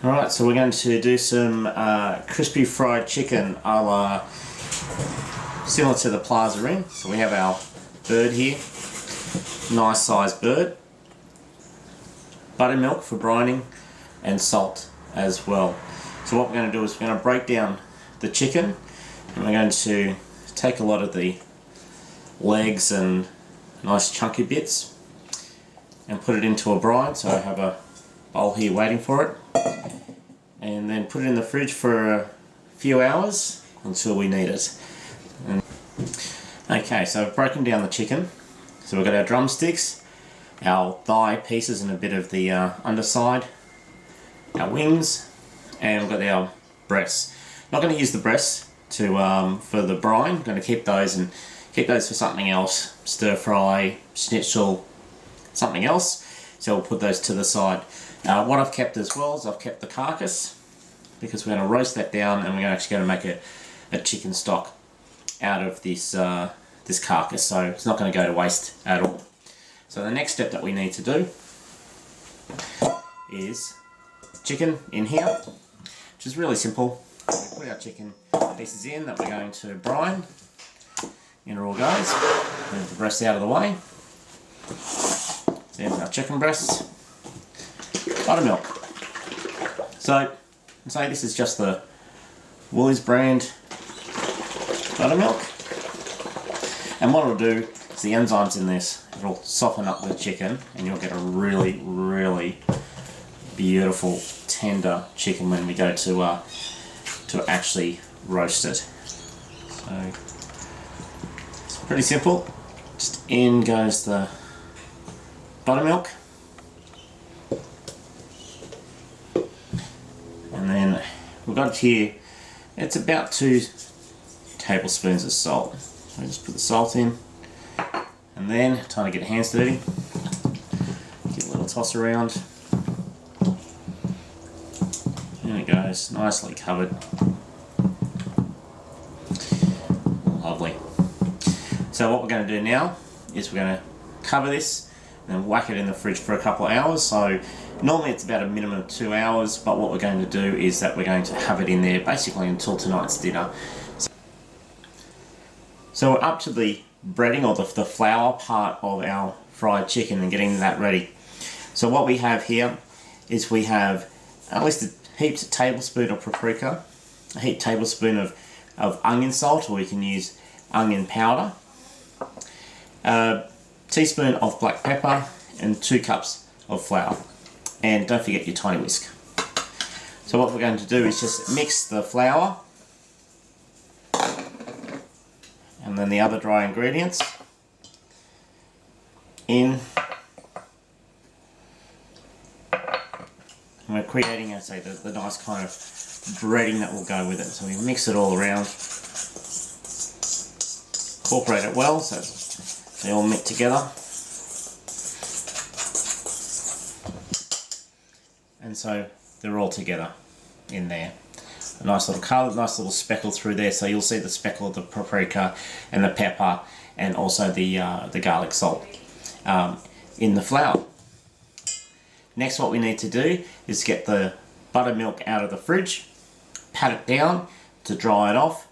Alright, so we're going to do some crispy fried chicken a la similar to the Plaza Inn. So we have our bird here, nice sized bird, buttermilk for brining and salt as well. So what we're going to do is we're going to break down the chicken and we're going to take a lot of the legs and nice chunky bits and put it into a brine. So I have a bowl here waiting for it, and then put it in the fridge for a few hours until we need it. Okay, so I've broken down the chicken. So we've got our drumsticks, our thigh pieces and a bit of the underside, our wings, and we've got our breasts. Not going to use the breasts for the brine. I'm going to keep those for something else, stir fry, schnitzel, something else. So we'll put those to the side. What I've kept as well is I've kept the carcass, because we're going to roast that down and we're actually going to make a chicken stock out of this this carcass, so it's not going to go to waste at all. So the next step that we need to do is chicken in here, which is really simple. We put our chicken pieces in that we're going to brine. In it all goes. Move the breast out of the way. There's our chicken breasts. Buttermilk. So say this is just the Woolies brand buttermilk, and what it'll do is the enzymes in this, it'll soften up the chicken and you'll get a really, really beautiful tender chicken when we go to actually roast it. So it's pretty simple. Just in goes the buttermilk, and then we've got it here. It's about 2 tablespoons of salt. So just put the salt in, and then time to get hands dirty. Give a little toss around. There it goes, nicely covered. Lovely. So what we're going to do now is we're going to cover this and then whack it in the fridge for a couple of hours. So normally it's about a minimum of 2 hours, but what we're going to do is that we're going to have it in there basically until tonight's dinner. So we're up to the breading, or the flour part of our fried chicken, and getting that ready. So what we have here is we have at least a heaped tablespoon of paprika, a heaped tablespoon of onion salt, or you can use onion powder, a teaspoon of black pepper, and 2 cups of flour. And don't forget your tiny whisk. So what we're going to do is just mix the flour and then the other dry ingredients in. And we're creating, I say, the nice kind of breading that will go with it. So we mix it all around, incorporate it well so they all mix together. And so they're all together in there. A nice little colour, nice little speckle through there. So you'll see the speckle of the paprika and the pepper, and also the garlic salt in the flour. Next, what we need to do is get the buttermilk out of the fridge, pat it down to dry it off.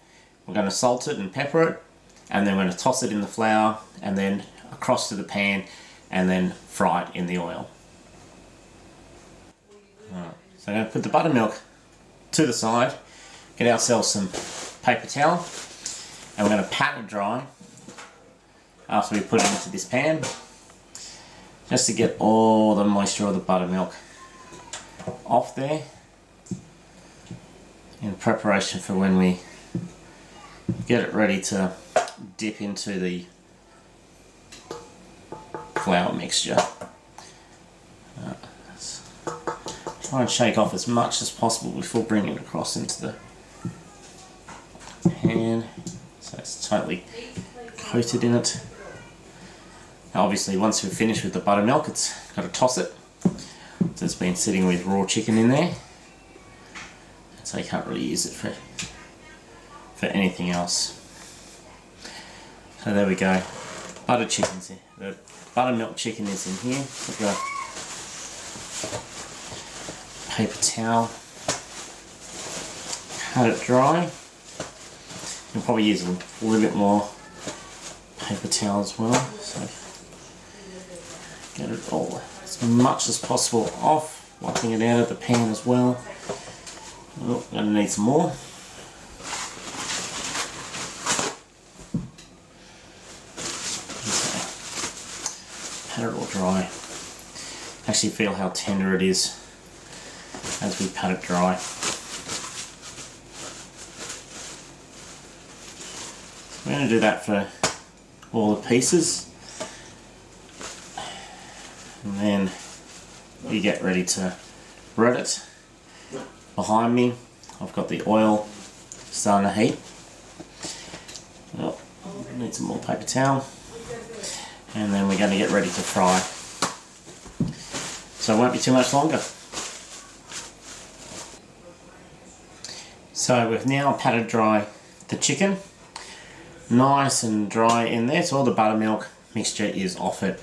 We're going to salt it and pepper it, and then we're going to toss it in the flour, and then across to the pan, and then fry it in the oil. Right. So I'm going to put the buttermilk to the side, get ourselves some paper towel, and we're going to pat it dry after we put it into this pan, just to get all the moisture of the buttermilk off there, in preparation for when we get it ready to dip into the flour mixture. Try and shake off as much as possible before bringing it across into the pan, so it's totally coated in it. Now obviously once we've finished with the buttermilk, it's got to toss it. So it's been sitting with raw chicken in there, so you can't really use it for anything else. So there we go. Butter chicken's here. The buttermilk chicken is in here. We've got paper towel, pat it dry. You'll probably use a little bit more paper towel as well, so get it all as much as possible off, wiping it out of the pan as well. Oh, gonna need some more. Okay. Pat it all dry. Actually feel how tender it is as we pat it dry. We're going to do that for all the pieces, and then you get ready to bread it. Behind me I've got the oil starting to heat. Oh, need some more paper towel, and then we're going to get ready to fry. So it won't be too much longer. So we've now patted dry the chicken. Nice and dry in there, so all the buttermilk mixture is off it.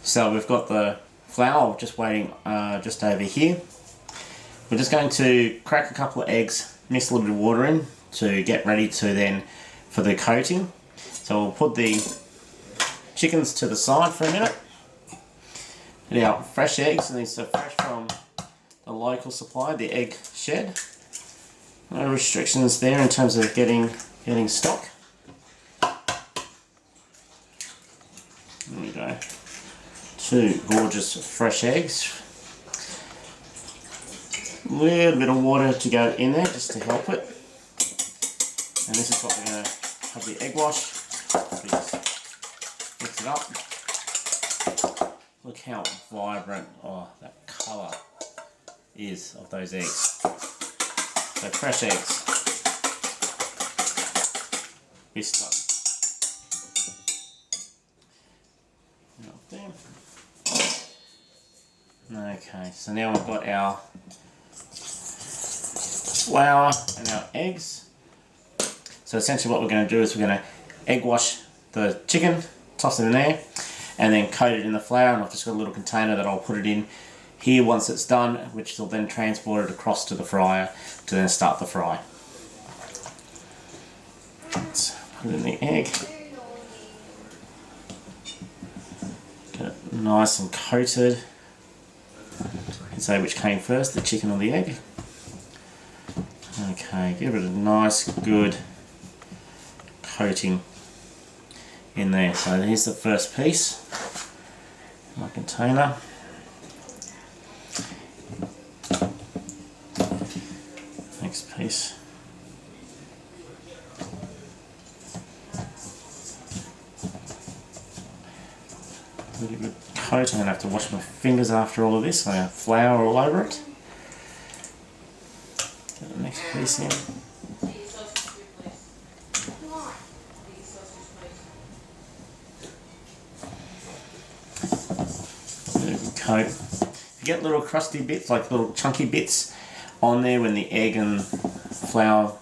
So we've got the flour just waiting just over here. We're just going to crack a couple of eggs, mix a little bit of water in to get ready to then for the coating. So we'll put the chickens to the side for a minute. Get out fresh eggs, and these are fresh from the local supplier, the egg shed. No restrictions there in terms of getting stock. There we go. 2 gorgeous fresh eggs. A little bit of water to go in there just to help it. And this is what we're going to have the egg wash. So just mix it up. Look how vibrant that colour is of those eggs. So fresh eggs. Whisked up. Okay, so now we've got our flour and our eggs. So essentially what we're going to do is we're going to egg wash the chicken, toss it in there, and then coat it in the flour, and I've just got a little container that I'll put it in here once it's done, which will then transport it across to the fryer to then start the fry. Let's put it in the egg. Get it nice and coated. And say which came first, the chicken or the egg. Okay, give it a nice good coating in there. So here's the first piece, my container. Next piece. Really good coat. I'm going to have to wash my fingers after all of this. I have flour all over it. Get the next piece in. Really good coat. If you get little crusty bits, like little chunky bits on there when the egg and flour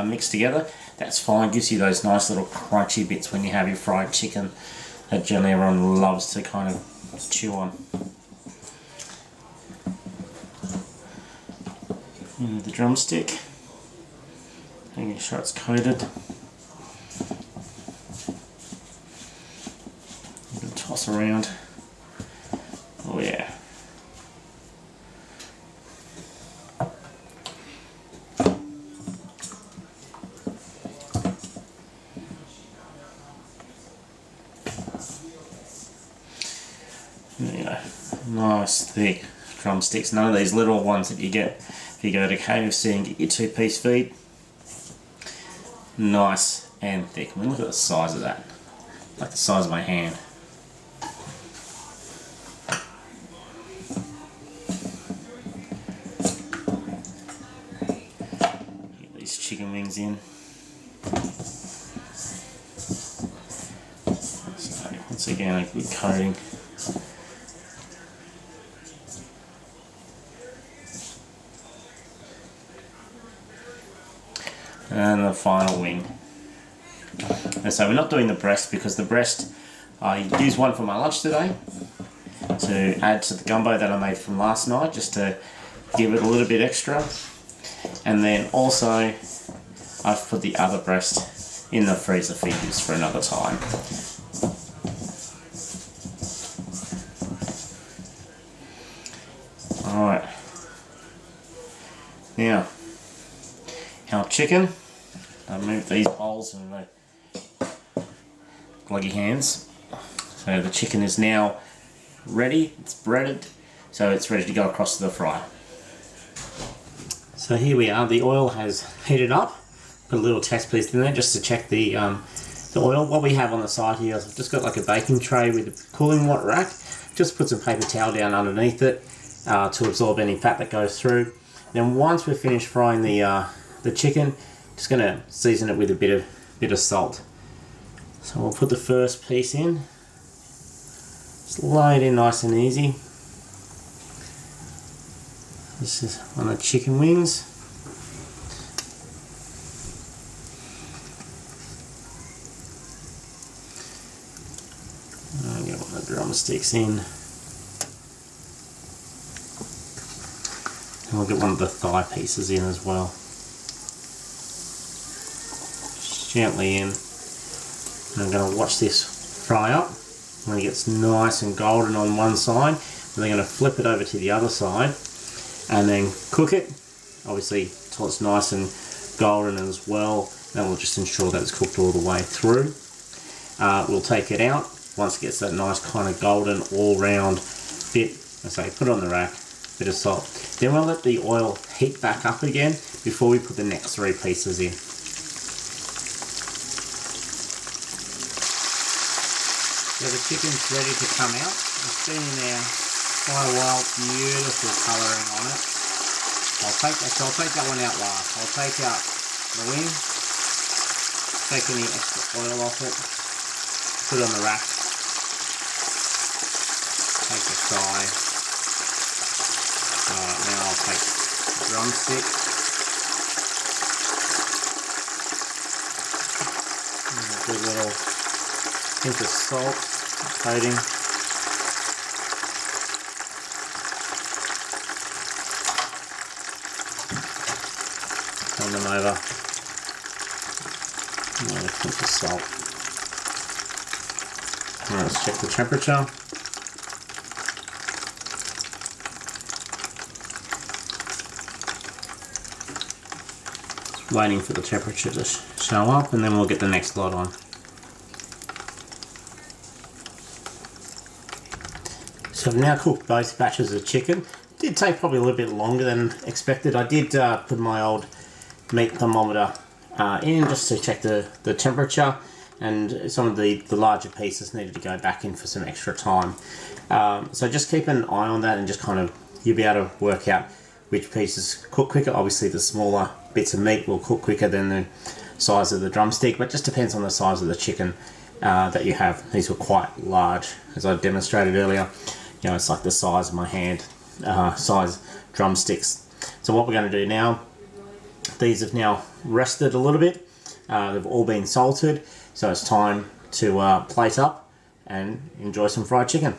mix together, that's fine. Gives you those nice little crunchy bits when you have your fried chicken that generally everyone loves to kind of chew on. The drumstick, making sure it's coated. You can toss around. Oh yeah. There you go. Nice thick drumsticks. None of these little ones that you get if you go to KFC and get your 2-piece feed. Nice and thick. I mean, look at the size of that. Like the size of my hand. Get these chicken wings in. So, once again, a good coating. And the final wing. And so we're not doing the breast because the breast, I used one for my lunch today to add to the gumbo that I made from last night, just to give it a little bit extra. And then also I've put the other breast in the freezer for use for another time. Alright, now our chicken, I'll move these bowls and the gluggy hands. So the chicken is now ready, it's breaded, so it's ready to go across to the fryer. So here we are, the oil has heated up. Put a little test piece in there just to check the oil. What we have on the side here, I've just got like a baking tray with a cooling water rack. Just put some paper towel down underneath it to absorb any fat that goes through. Then once we've finished frying the chicken, just going to season it with a bit of salt. So we'll put the first piece in. Slide in nice and easy. This is on the chicken wings. I'll get one of the drumsticks in. And we'll get one of the thigh pieces in as well. Just gently in. And I'm going to watch this fry up. When it gets nice and golden on one side, we're going to flip it over to the other side and then cook it, obviously until it's nice and golden as well. Then we'll just ensure that it's cooked all the way through. We'll take it out once it gets that nice kind of golden all round bit. I say put it on the rack, bit of salt. Then we'll let the oil heat back up again before we put the next three pieces in. So the chicken's ready to come out. It's been in there quite a while, beautiful colouring on it. I'll take that one out last. I'll take out the wing, take any extra oil off it, put it on the rack, take the thigh. Now I'll take the drumstick, and a good little pinch of salt, coating. Turn them over. And a pinch of salt. Alright, let's check the temperature. Just waiting for the temperature to show up, and then we'll get the next lot on. So I've now cooked both batches of chicken. It did take probably a little bit longer than expected. I did put my old meat thermometer in just to check the temperature, and some of the larger pieces needed to go back in for some extra time. So just keep an eye on that and just kind of, you'll be able to work out which pieces cook quicker. Obviously the smaller bits of meat will cook quicker than the size of the drumstick, but it just depends on the size of the chicken that you have. These were quite large, as I demonstrated earlier. You know, it's like the size of my hand size drumsticks. So what we're going to do now, these have now rested a little bit. They've all been salted, so it's time to plate up and enjoy some fried chicken.